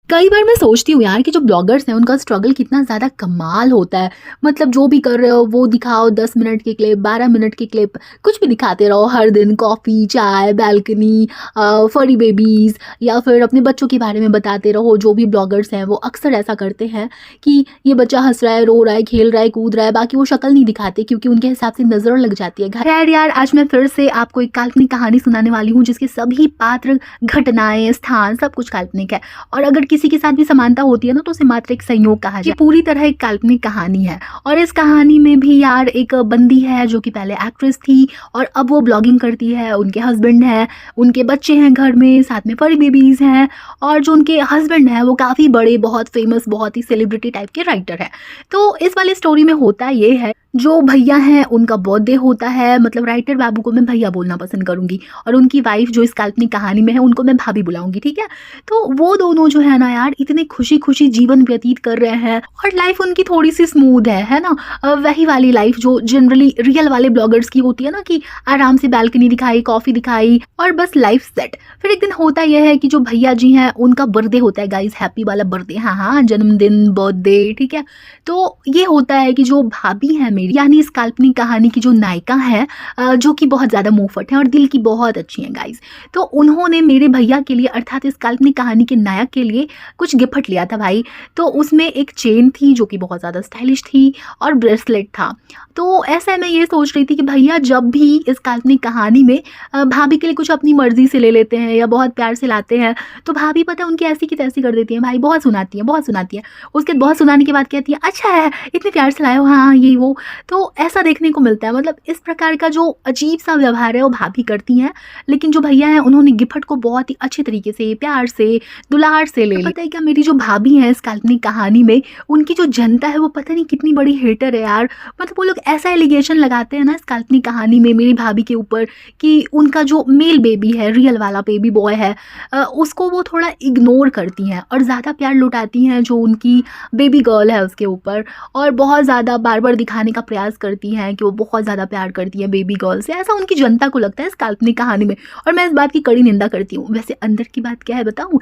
कई बार मैं सोचती हूँ यार कि जो ब्लॉगर्स हैं उनका स्ट्रगल कितना ज़्यादा कमाल होता है। मतलब जो भी कर रहे हो वो दिखाओ, 10 मिनट की क्लिप, 12 मिनट की क्लिप, कुछ भी दिखाते रहो हर दिन। कॉफ़ी, चाय, बालकनी, फरी बेबीज़ या फिर अपने बच्चों के बारे में बताते रहो। जो भी ब्लॉगर्स हैं वो अक्सर ऐसा करते हैं कि ये बच्चा हंस रहा है, रो रहा है, खेल रहा है, कूद रहा है, बाकी वो शक्ल नहीं दिखाते क्योंकि उनके हिसाब से नज़र लग जाती है। खैर यार, आज मैं फिर से आपको एक काल्पनिक कहानी सुनाने वाली हूँ जिसके सभी पात्र, घटनाएं, स्थान सब कुछ काल्पनिक है। और अगर किसी के साथ भी समानता होती है ना तो उसे मात्र एक संयोग कहा जाए। ये पूरी तरह एक काल्पनिक कहानी है। और इस कहानी में भी यार एक बंदी है जो कि पहले एक्ट्रेस थी और अब वो ब्लॉगिंग करती है। उनके हस्बैंड है, उनके बच्चे हैं घर में, साथ में फरी बेबीज हैं। और जो उनके हस्बैंड है वो काफ़ी बड़े, बहुत फेमस, बहुत ही सेलिब्रिटी टाइप के राइटर है। तो इस वाली स्टोरी में होता ये है, जो भैया हैं उनका बर्थडे होता है। मतलब राइटर बाबू को मैं भैया बोलना पसंद करूंगी और उनकी वाइफ जो इस काल्पनिक कहानी में है उनको मैं भाभी बुलाऊंगी, ठीक है। तो वो दोनों जो है ना यार, इतने खुशी खुशी जीवन व्यतीत कर रहे हैं और लाइफ उनकी थोड़ी सी स्मूथ है ना। वही वाली लाइफ जो जनरली रियल वाले ब्लॉगर्स की होती है ना, कि आराम से बालकनी दिखाई, कॉफी दिखाई और बस लाइफ सेट। फिर एक दिन होता यह है कि जो भैया जी हैं उनका बर्थडे होता है। गाइस, हैप्पी वाला बर्थडे, हाँ हाँ, जन्मदिन, बर्थडे, ठीक है। तो ये होता है कि जो भाभी है मेरी, यानी इस काल्पनिक कहानी की जो नायिका है, जो कि बहुत ज़्यादा मुंहफट है और दिल की बहुत अच्छी है गाइस। तो उन्होंने मेरे भैया के लिए, अर्थात इस काल्पनिक कहानी के नायक के लिए कुछ गिफ्ट लिया था भाई। तो उसमें एक चेन थी जो कि बहुत ज़्यादा स्टाइलिश थी और ब्रेसलेट था। तो ऐसा मैं ये सोच रही थी कि भैया जब भी इस काल्पनिक कहानी में भाभी के लिए कुछ अपनी मर्जी से ले लेते हैं या बहुत प्यार से लाते हैं, तो भाभी पता है उनकी ऐसी की तैसी कर देती है भाई। बहुत सुनाती है, बहुत सुनाती है। उसके बहुत सुनाने के बाद कहती है, अच्छा है, इतने प्यार से लाए हो, हाँ ये वो। तो ऐसा देखने को मिलता है। मतलब इस प्रकार का जो अजीब सा व्यवहार है वो भाभी करती हैं, लेकिन जो भैया हैं उन्होंने गिफ्ट को बहुत ही अच्छे तरीके से, प्यार से, दुलार से ले लिया। पता है क्या, मेरी जो भाभी है इस काल्पनिक कहानी में, उनकी जो जनता है वो पता नहीं कितनी बड़ी हेटर है यार। मतलब वो लोग ऐसा एलिगेशन लगाते हैं ना इस काल्पनिक कहानी में मेरी भाभी के ऊपर कि उनका जो मेल बेबी है, रियल वाला बेबी बॉय है, उसको वो थोड़ा इग्नोर करती हैं और ज़्यादा प्यार लुटाती हैं जो उनकी बेबी गर्ल है उसके ऊपर। और बहुत ज़्यादा बार बार दिखाने का प्रयास करती हैं कि वो बहुत ज़्यादा प्यार करती हैं बेबी गर्ल से। ऐसा उनकी जनता को लगता है इस काल्पनिक कहानी में, और मैं इस बात की कड़ी निंदा करती हूँ। वैसे अंदर की बात क्या है बताऊँ?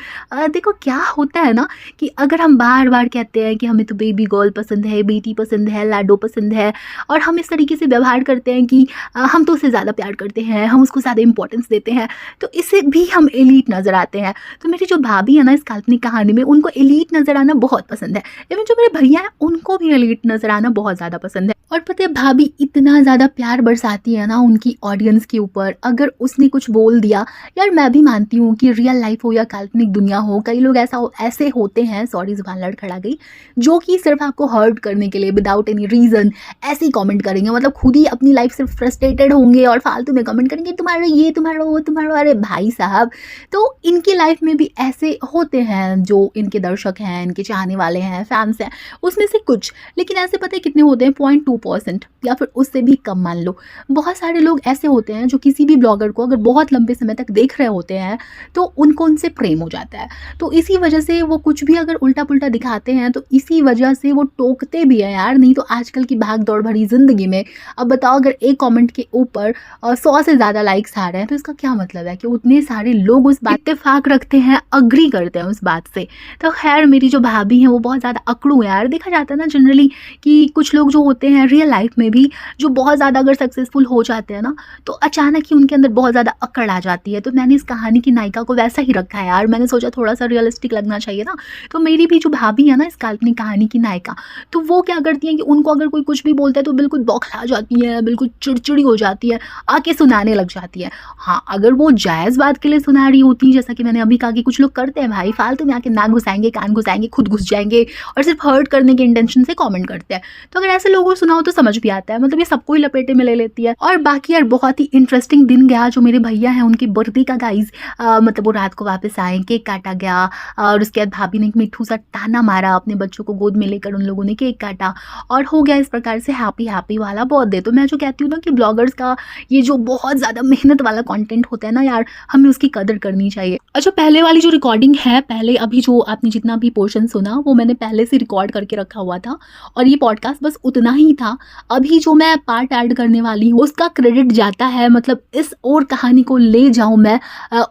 देखो क्या होता है ना, कि अगर हम बार बार कहते हैं कि हमें तो बेबी गर्ल पसंद है, बेटी पसंद है, लाडो पसंद है, और हम इस तरीके से व्यवहार करते हैं कि हम तो उसे ज़्यादा प्यार करते हैं, हम उसको ज़्यादा इंपॉर्टेंस देते हैं, तो इससे भी हम एलीट नज़र आते हैं। तो मेरी जो भाभी है ना इस काल्पनिक कहानी में, उनको एलीट नज़र आना बहुत पसंद है। इवन जो मेरे भैया हैं उनको भी एलीट नज़र आना बहुत ज़्यादा पसंद है। और पता है भाभी इतना ज़्यादा प्यार बरसाती है ना उनकी ऑडियंस के ऊपर। अगर उसने कुछ बोल दिया, यार मैं भी मानती हूँ कि रियल लाइफ हो या काल्पनिक दुनिया हो, कई लोग ऐसे होते हैं, सॉरी जुबान लड़खड़ा गई, जो कि सिर्फ आपको हर्ट करने के लिए विदाउट एनी रीज़न ऐसे ही कमेंट करेंगे। मतलब खुद ही अपनी लाइफ से फ्रस्ट्रेटेड होंगे और फालतू में कमेंट करेंगे, तुम्हारा ये, तुम्हारा वो, तुम्हारा। अरे भाई साहब, तो इनकी लाइफ में भी ऐसे होते हैं जो इनके दर्शक हैं, इनके चाहने वाले हैं, फैंस हैं, उसमें से कुछ। लेकिन ऐसे पता है कितने होते हैं? 0.2% या फिर उससे भी कम मान लो। बहुत सारे लोग ऐसे होते हैं जो किसी भी ब्लॉगर को अगर बहुत लंबे समय तक देख रहे होते हैं तो उनको उनसे प्रेम हो जाता है। तो इसी वजह से वो कुछ भी अगर उल्टा पुल्टा दिखाते हैं तो इसी वजह से वो टोकते भी हैं यार। नहीं तो आजकल की भाग दौड़ भरी ज़िंदगी में अब बताओ, अगर एक कमेंट के ऊपर 100 से ज़्यादा लाइक्स आ रहे हैं तो इसका क्या मतलब है कि उतने सारे लोग उस बात इत्तेफाक रखते हैं, अग्री करते हैं उस बात से। तो खैर मेरी जो भाभी हैं वो बहुत ज़्यादा अकड़ू है यार। देखा जाता है ना जनरली कि कुछ लोग जो होते हैं रियल लाइफ में भी, जो बहुत ज़्यादा अगर सक्सेसफुल हो जाते हैं ना, तो अचानक ही उनके अंदर बहुत ज़्यादा अकड़ आ जाती है। तो मैंने इस कहानी की नायिका को वैसा ही रखा है यार। मैंने सोचा थोड़ा सा रियलिस्टिक लगना चाहिए ना। तो मेरी भी जो भाभी है ना इस काल्पनिक कहानी की नायिका, तो वो क्या करती हैं कि उनको अगर कोई कुछ भी बोलता है तो बिल्कुल बौखला जाती है, बिल्कुल चिड़चिड़ी हो जाती है, आके सुनाने लग जाती है। हाँ, अगर वो जायज़ बात के लिए सुना रही होती है, जैसा कि मैंने अभी कहा कि कुछ लोग करते हैं भाई, फालतू में आके नाक घुसाएंगे, कान घुसाएंगे, खुद घुस जाएंगे और सिर्फ हर्ट करने के इंटेंशन से कमेंट करते हैं। तो अगर ऐसे लोगों को सुनाओ तो समझ भी आता है। मतलब ये सबको ही लपेटे में ले लेती है। और बाकी यार बहुत ही इंटरेस्टिंग दिन गया जो मेरे भैया हैं उनके बर्थडे का गाइज। मतलब वो रात को वापस आए, केक काटा गया और उसके बाद भाभी ने एक मिठू सा ताना मारा, अपने बच्चों को गोद में लेकर उन लोगों ने केक काटा और हो गया इस प्रकार से हैप्पी वाला बर्थडे। तो मैं जो कहती हूँ ना कि ब्लॉगर्स का ये जो बहुत ज़्यादा मेहनत वाला कंटेंट होता है ना यार, हमें उसकी कदर करनी चाहिए। अच्छा, पहले वाली जो रिकॉर्डिंग है, पहले अभी जो आपने जितना भी पोर्शन सुना वो मैंने पहले से रिकॉर्ड करके रखा हुआ था और ये पॉडकास्ट बस उतना ही था था, अभी जो मैं पार्ट ऐड करने वाली हूँ उसका क्रेडिट जाता है, मतलब इस और कहानी को ले जाऊँ मैं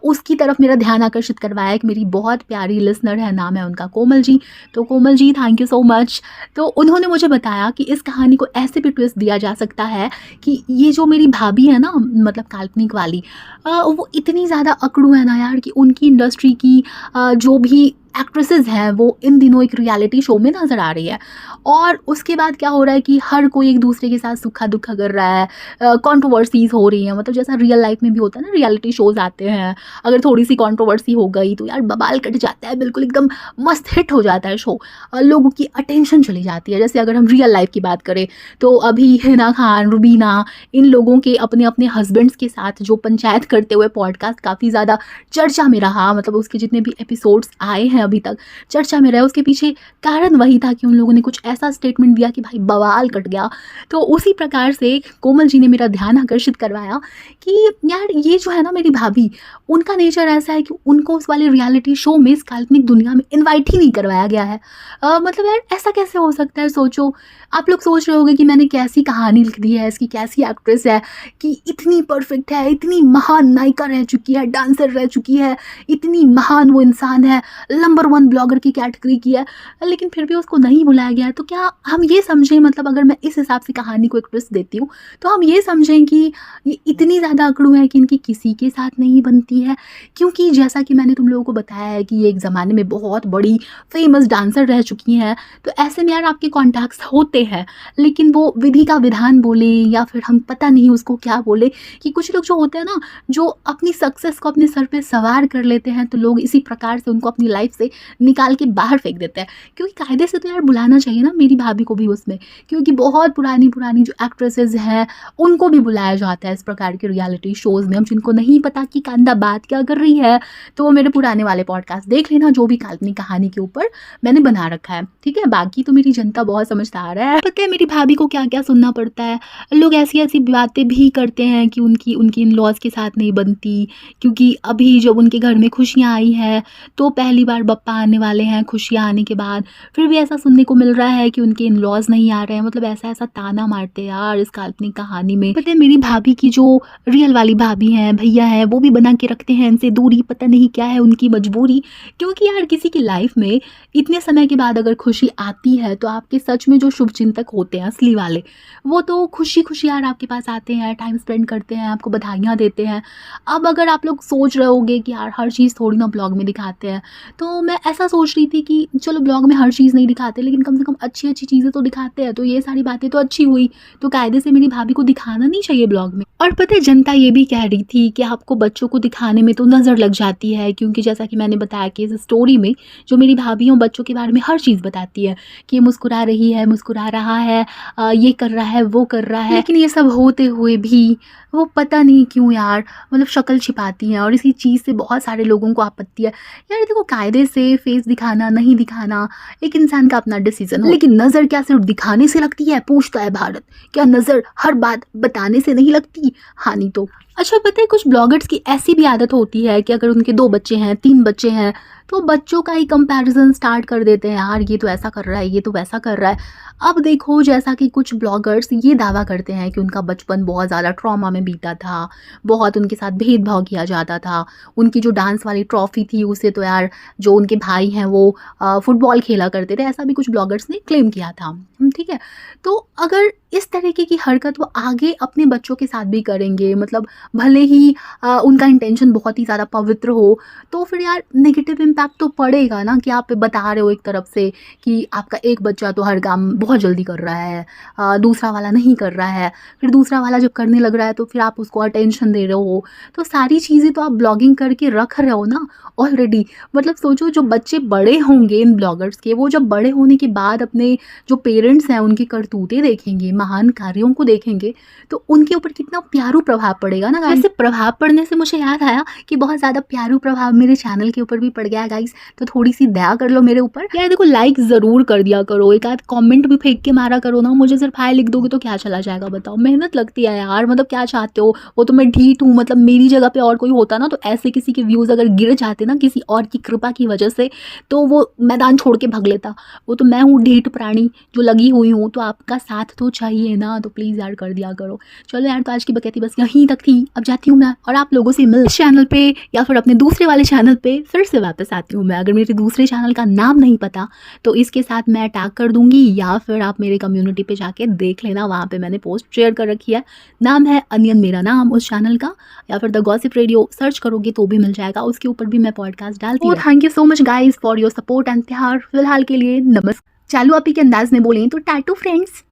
उसकी तरफ मेरा ध्यान आकर्षित करवाया एक मेरी बहुत प्यारी लिसनर है, नाम है उनका कोमल जी। तो Komal ji, thank you so much. तो उन्होंने मुझे बताया कि इस कहानी को ऐसे भी ट्विस्ट दिया जा सकता है कि ये जो मेरी भाभी है ना, मतलब काल्पनिक वाली, वो इतनी ज़्यादा अकड़ू है ना यार कि उनकी इंडस्ट्री की जो भी एक्ट्रेसेस हैं वो इन दिनों एक रियलिटी शो में नज़र आ रही है। और उसके बाद क्या हो रहा है कि हर कोई एक दूसरे के साथ सुखा दुखा कर रहा है, कंट्रोवर्सीज हो रही हैं, मतलब जैसा रियल लाइफ में भी होता है ना, रियलिटी शोज आते हैं, अगर थोड़ी सी कंट्रोवर्सी हो गई तो यार बवाल कट जाता है, बिल्कुल एकदम मस्त हिट हो जाता है शो, लोगों की अटेंशन चली जाती है। जैसे अगर हम रियल लाइफ की बात करें तो अभी हिना खान, रुबीना, इन लोगों के अपने अपने हस्बैंड्स के साथ जो पंचायत करते हुए पॉडकास्ट काफ़ी ज़्यादा चर्चा में रहा, मतलब उसके जितने भी एपिसोड्स आए हैं अभी तक चर्चा में रहे, उसके पीछे कारण वही था कि उन लोगों ने कुछ ऐसा स्टेटमेंट दिया कि भाई बवाल कट गया। तो उसी प्रकार से कोमल जी ने मेरा ध्यान आकर्षित करवाया कि यार ये जो है ना मेरी भाभी, उनका नेचर ऐसा है कि उनको उस वाले रियलिटी शो में, इस काल्पनिक दुनिया में इन्वाइट ही नहीं करवाया गया है। मतलब यार ऐसा कैसे हो सकता है? सोचो, आप लोग सोच रहे होंगे कि मैंने कैसी कहानी लिख दी है, इसकी कैसी एक्ट्रेस है कि इतनी परफेक्ट है, इतनी महान नायिका रह चुकी है, डांसर रह चुकी है, इतनी महान वो इंसान है, नंबर 1 ब्लॉगर की कैटेगरी की है, लेकिन फिर भी उसको नहीं बुलाया गया है। तो क्या हम ये समझें, मतलब अगर मैं इस हिसाब से कहानी को एक ट्विस्ट देती हूँ तो हम ये समझें कि ये इतनी ज़्यादा अकड़ू है कि इनकी किसी के साथ नहीं बनती है? क्योंकि जैसा कि मैंने तुम लोगों को बताया है कि ये एक ज़माने में बहुत बड़ी फेमस डांसर रह चुकी हैं, तो ऐसे में यार आपके कॉन्टैक्ट्स होते हैं, लेकिन वो विधि का विधान बोले या फिर हम पता नहीं उसको क्या बोले, कि कुछ लोग जो होते हैं ना, जो अपनी सक्सेस को अपने सर पे सवार कर लेते हैं, तो लोग इसी प्रकार से उनको अपनी लाइफ से निकाल के बाहर फेंक देते हैं। क्योंकि कायदे से तो यार बुलाना चाहिए ना मेरी भाभी को भी उसमें, क्योंकि बहुत पुरानी पुरानी जो एक्ट्रेसेस हैं उनको भी बुलाया जाता है इस प्रकार के रियलिटी शोज़ में। हम जिनको नहीं पता कि कांदा बात क्या कर रही है, तो वो मेरे पुराने वाले पॉडकास्ट देख लेना, जो भी काल्पनिक कहानी के ऊपर मैंने बना रखा है, ठीक है। बाकी तो मेरी जनता बहुत समझदार है, पता है मेरी भाभी को क्या क्या सुनना पड़ता है। लोग ऐसी ऐसी बातें भी करते हैं कि उनकी इन लॉज के साथ नहीं बनती, क्योंकि अभी जब उनके घर में खुशियाँ आई हैं तो पहली बार बप्पा आने वाले हैं, खुशियाँ आने के बाद फिर भी ऐसा सुनने को मिल रहा है कि उनके इन लॉज नहीं आ रहे हैं। मतलब ऐसा ऐसा ताना मारते हैं यार इस काल्पनिक कहानी में। पता है मेरी भाभी की जो रियल वाली भाभी हैं, भैया हैं, वो भी बना के रखते हैं इनसे दूरी, पता नहीं क्या है उनकी मजबूरी। क्योंकि यार किसी की लाइफ में इतने समय के बाद अगर खुशी आती है तो आपके सच में जो शुभचिंतक होते हैं असली वाले, वो तो खुशी खुशी यार आपके पास आते हैं, टाइम स्पेंड करते हैं, आपको बधाइयाँ देते हैं। अब अगर आप लोग सोच रहे होगे कि यार हर चीज़ थोड़ी ना ब्लॉग में दिखाते हैं, तो मैं ऐसा सोच रही थी कि चलो ब्लॉग में हर चीज़ नहीं दिखाते, लेकिन कम से कम अच्छी अच्छी चीज़ें तो दिखाते हैं। तो ये सारी बातें तो अच्छी हुई, तो कायदे से मेरी भाभी को दिखाना नहीं चाहिए ब्लॉग में। और पता है जनता ये भी कह रही थी कि आपको बच्चों को दिखाने में तो नज़र लग जाती है, क्योंकि जैसा कि मैंने बताया कि इस स्टोरी में जो मेरी भाभी है बच्चों के बारे में हर चीज़ बताती है कि ये मुस्कुरा रही है, मुस्कुरा रहा है, ये कर रहा है, वो कर रहा है। लेकिन ये सब होते हुए भी वो पता नहीं क्यों यार मतलब शक्ल छिपाती हैं, और इसी चीज़ से बहुत सारे लोगों को आपत्ति है। यार देखो, कायदे से फेस दिखाना नहीं दिखाना एक इंसान का अपना डिसीजन हो, लेकिन नज़र क्या सिर्फ दिखाने से लगती है? पूछता है भारत, क्या नज़र हर बात बताने से नहीं लगती? हानि तो। अच्छा पता है कुछ ब्लॉगर्स की ऐसी भी आदत होती है कि अगर उनके 2 बच्चे हैं, 3 बच्चे हैं, तो बच्चों का ही कंपैरिजन स्टार्ट कर देते हैं, यार ये तो ऐसा कर रहा है, ये तो वैसा कर रहा है। अब देखो, जैसा कि कुछ ब्लॉगर्स ये दावा करते हैं कि उनका बचपन बहुत ज़्यादा ट्रॉमा में बीता था, बहुत उनके साथ भेदभाव किया जाता था, उनकी जो डांस वाली ट्रॉफी थी उसे तो यार जो उनके भाई हैं वो फुटबॉल खेला करते थे, ऐसा भी कुछ ब्लॉगर्स ने क्लेम किया था, ठीक है। तो अगर इस तरीके की हरकत वो आगे अपने बच्चों के साथ भी करेंगे, मतलब भले ही उनका इंटेंशन बहुत ही ज़्यादा पवित्र हो, तो फिर यार नेगेटिव इम्पैक्ट तो पड़ेगा ना। कि आप बता रहे हो एक तरफ से कि आपका एक बच्चा तो हर काम बहुत जल्दी कर रहा है, दूसरा वाला नहीं कर रहा है, फिर दूसरा वाला जब करने लग रहा है तो फिर आप उसको अटेंशन दे रहे हो, तो सारी चीज़ें तो आप ब्लॉगिंग करके रख रहे हो ना ऑलरेडी। मतलब सोचो जो बच्चे बड़े होंगे इन ब्लॉगर्स के, वो जब बड़े होने के बाद अपने जो पेरेंट्स हैं उनकी करतूतें देखेंगे, महान कार्यों को देखेंगे, तो उनके ऊपर कितना प्यारू प्रभाव पड़ेगा ना। वैसे प्रभाव पड़ने से मुझे याद आया कि बहुत ज़्यादा प्यारू प्रभाव मेरे चैनल के ऊपर भी पड़ गया है गाइस, तो थोड़ी सी दया कर लो मेरे ऊपर यार। देखो लाइक ज़रूर कर दिया करो, एक आध कमेंट भी फेंक के मारा करो ना। मुझे सिर्फ हाय लिख दोगे तो क्या चला जाएगा बताओ? मेहनत लगती है यार, मतलब क्या चाहते हो? वो तो मैं ढीठ हूँ, मतलब मेरी जगह पे और कोई होता ना तो ऐसे किसी के व्यूज़ अगर गिर जाते ना किसी और की कृपा की वजह से, तो वो मैदान छोड़ के भाग लेता। वो तो मैं हूँ ढीठ प्राणी जो लगी हुई हूँ, तो आपका साथ तो चाहिए ना, तो प्लीज़ यार कर दिया करो। चलो यार, तो आज की बकैती बस यहीं तक थी। अब जाती हूँ मैं और आप लोगों से मिल चैनल पे या फिर अपने दूसरे वाले चैनल पे फिर से वापस आती हूँ मैं। अगर मेरे दूसरे चैनल का नाम नहीं पता तो इसके साथ मैं टैग कर दूँगी, या फिर आप मेरे कम्युनिटी पे जाके देख लेना, वहाँ पे मैंने पोस्ट शेयर कर रखी है। नाम है अनियन मेरा नाम उस चैनल का, या फिर द गॉसिप रेडियो सर्च करोगे तो भी मिल जाएगा, उसके ऊपर भी मैं पॉडकास्ट डालती हूँ। Thank you so much guys for your support and प्यार। फिलहाल के लिए नमस्कार। चालू आप ही के अंदाज में बोलें तो टैटू फ्रेंड्स।